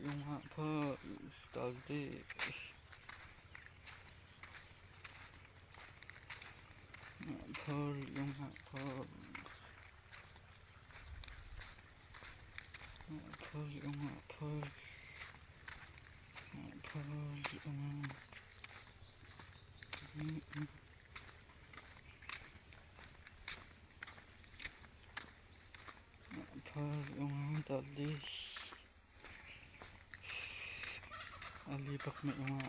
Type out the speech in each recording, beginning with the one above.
yung apa tadi apa yung apa yung apa yung tadi alibak na yung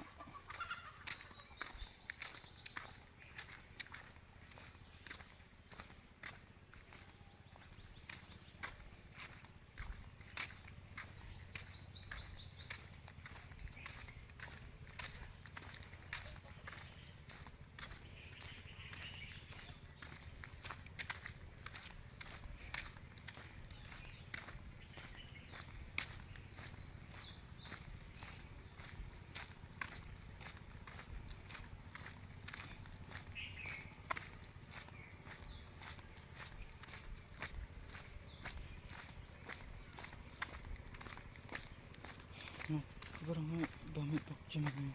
barang dami pokcim ini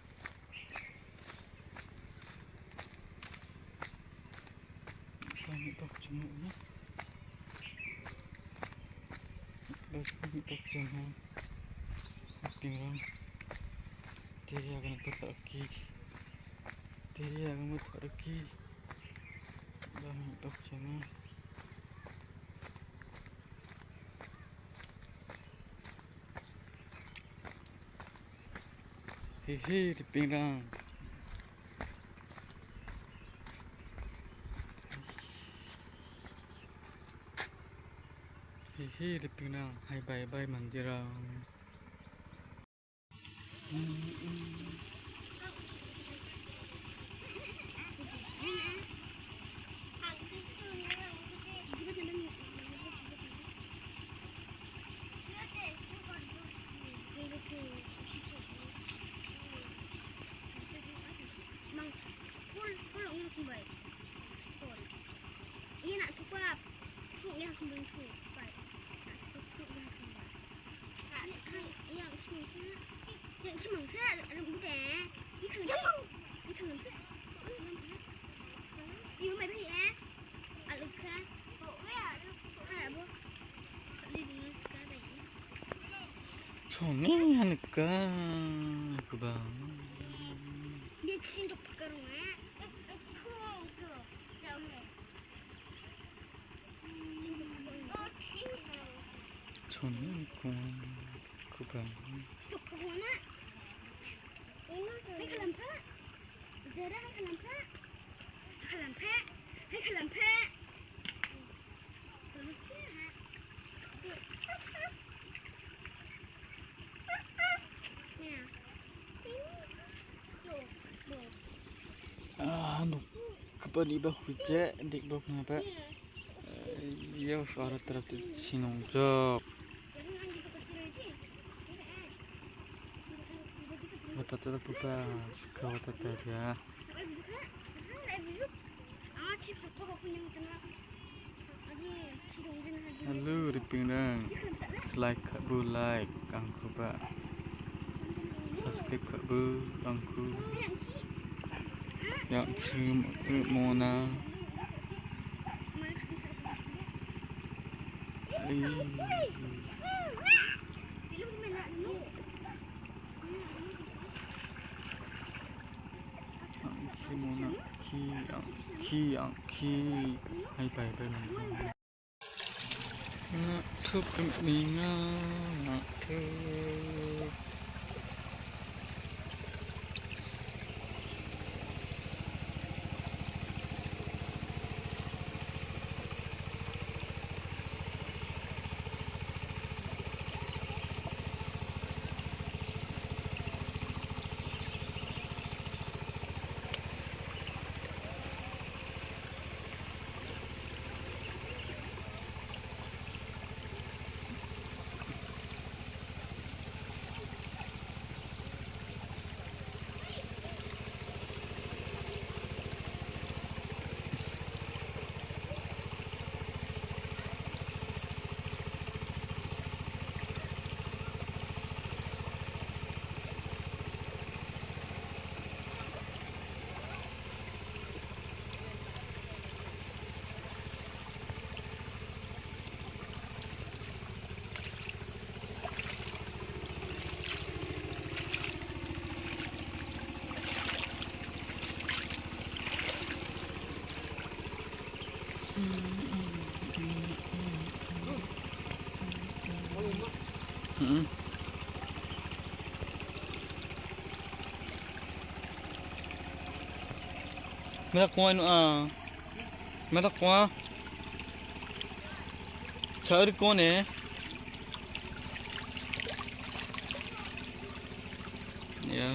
bas dami pokcim pinggang dia akan teraki dami pokcim hehe di pinggang hehe di pinggang hai bye bye mandirang Songi hanika kubang dia kesini untuk perkarungan songi kubang stok corona ini kelampak zara kelampak Aduh, kapag iba hujat, dik bok ngapa? Iya, suara terus sinongjok. Wata terus buka, kawat terus ya. Halo, dipinggang. Like bu like, angku pak. Subscribe bu, angku. Yang Mona Mona ki hai bye bye nak thup minga nak thup Mera kuah nu mera kuah cari kuah ne ya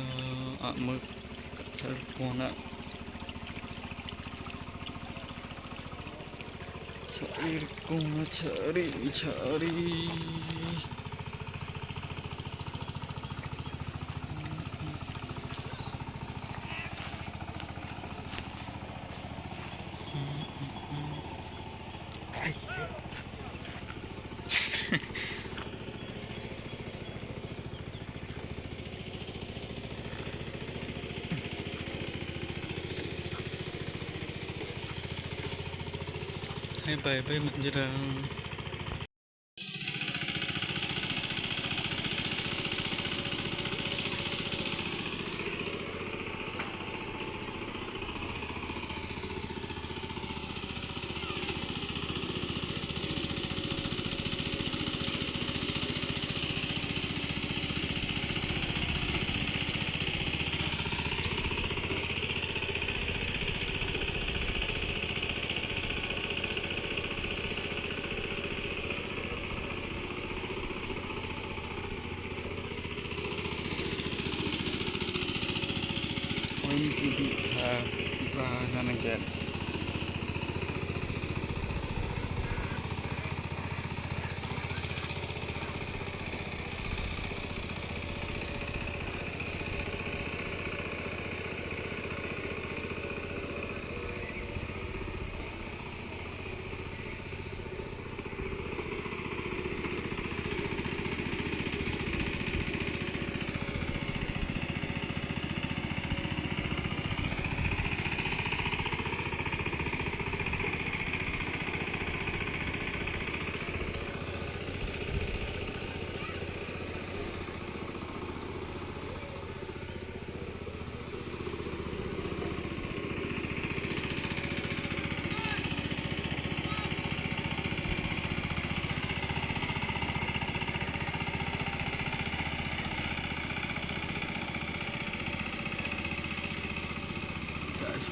mak cari kuah na cari kuah cari Hai bye menjerang. Jadi bahan aja.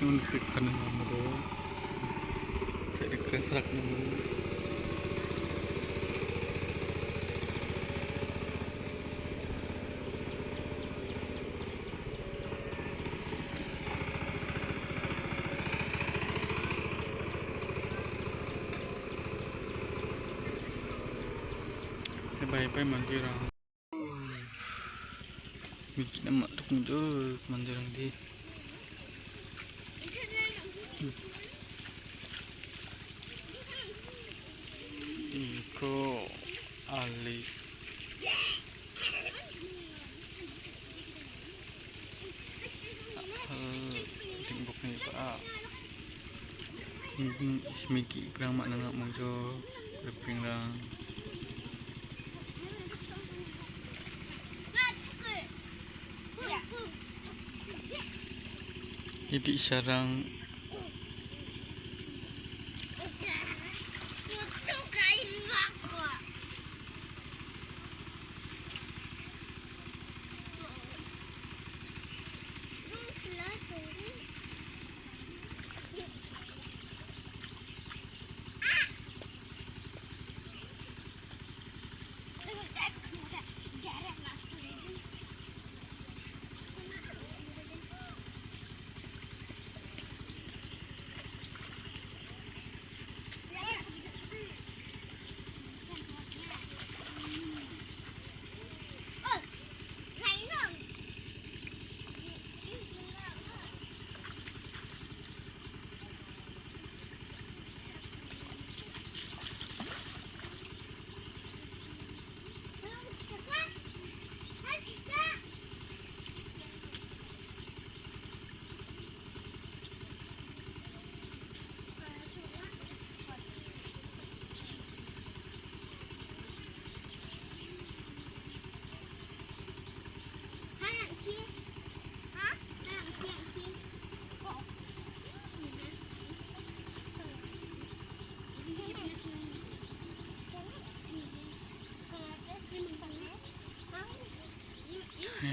Untuk kanan nomor saya keserak nomor bye menjerang bikin emak tuh menjerang di Iko Ali timbuk nih pak miki kerang mak nangak mangso reping lang ibi sarang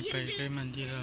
ไปใกล้มันที่เรา